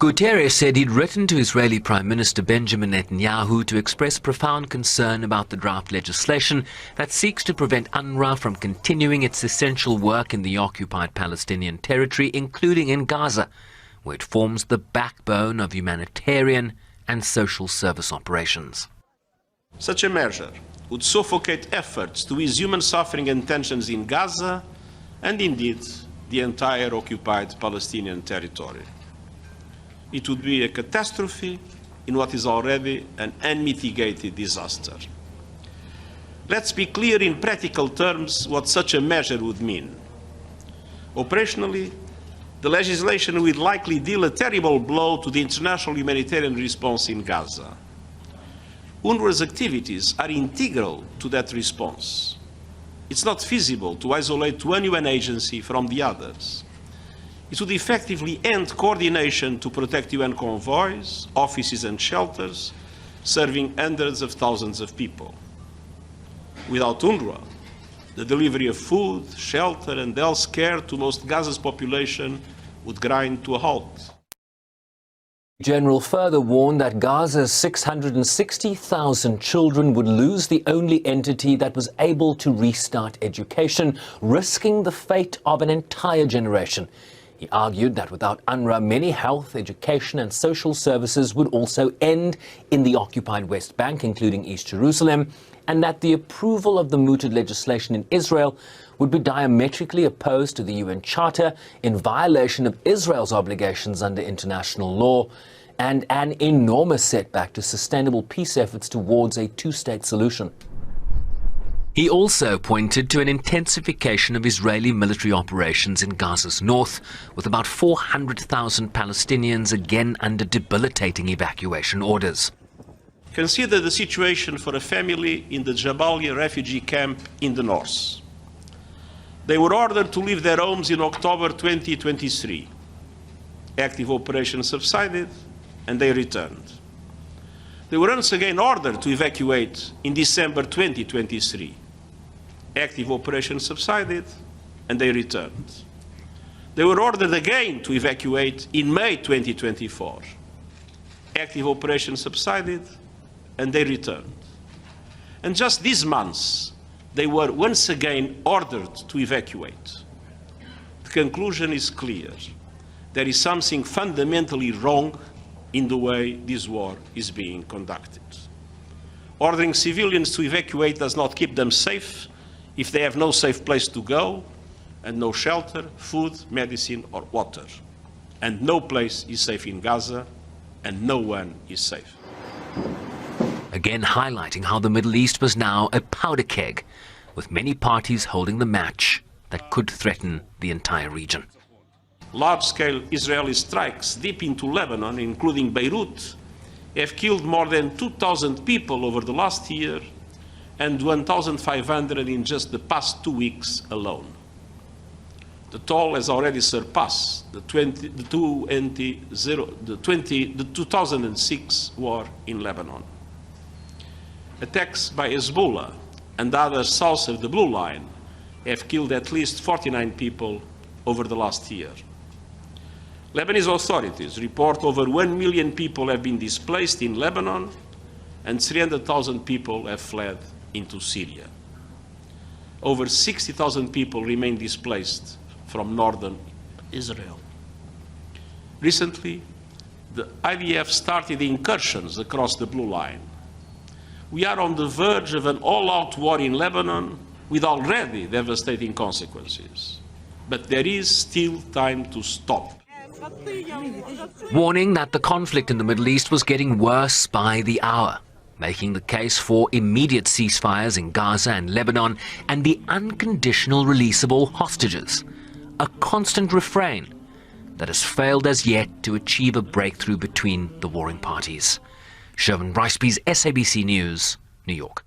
Guterres said he'd written to Israeli Prime Minister Benjamin Netanyahu to express profound concern about the draft legislation that seeks to prevent UNRWA from continuing its essential work in the occupied Palestinian territory, including in Gaza, where it forms the backbone of humanitarian and social service operations. Such a measure would suffocate efforts to ease human suffering and tensions in Gaza and indeed the entire occupied Palestinian territory. It would be a catastrophe in what is already an unmitigated disaster. Let's be clear in practical terms what such a measure would mean. Operationally, the legislation would likely deal a terrible blow to the international humanitarian response in Gaza. UNRWA's activities are integral to that response. It's not feasible to isolate one UN agency from the others. It would effectively end coordination to protect UN convoys, offices and shelters, serving hundreds of thousands of people. Without UNRWA, the delivery of food, shelter and health care to most Gaza's population would grind to a halt. The General further warned that Gaza's 660,000 children would lose the only entity that was able to restart education, risking the fate of an entire generation. He argued that without UNRWA, many health, education and social services would also end in the occupied West Bank, including East Jerusalem, and that the approval of the mooted legislation in Israel would be diametrically opposed to the UN Charter, in violation of Israel's obligations under international law, and an enormous setback to sustainable peace efforts towards a two-state solution. He also pointed to an intensification of Israeli military operations in Gaza's north, with about 400,000 Palestinians again under debilitating evacuation orders. Consider the situation for a family in the Jabalia refugee camp in the north. They were ordered to leave their homes in October 2023. Active operations subsided and they returned. They were once again ordered to evacuate in December 2023. Active operations subsided and they returned. They were ordered again to evacuate in May 2024. Active operations subsided and they returned. And just these months, they were once again ordered to evacuate. The conclusion is clear. There is something fundamentally wrong in the way this war is being conducted. Ordering civilians to evacuate does not keep them safe if they have no safe place to go and no shelter, food, medicine or water. And no place is safe in Gaza and no one is safe. Again highlighting how the Middle East was now a powder keg, with many parties holding the match that could threaten the entire region. Large-scale Israeli strikes deep into Lebanon, including Beirut, have killed more than 2,000 people over the last year and 1,500 in just the past 2 weeks alone. The toll has already surpassed the 2006 war in Lebanon. Attacks by Hezbollah and others south of the Blue Line have killed at least 49 people over the last year. Lebanese authorities report over 1 million people have been displaced in Lebanon and 300,000 people have fled into Syria. Over 60,000 people remain displaced from northern Israel. Recently, the IDF started incursions across the Blue Line. We are on the verge of an all-out war in Lebanon with already devastating consequences. But there is still time to stop. Warning that the conflict in the Middle East was getting worse by the hour, making the case for immediate ceasefires in Gaza and Lebanon and the unconditional release of all hostages, a constant refrain that has failed as yet to achieve a breakthrough between the warring parties. Sherman Riceby's SABC News, New York.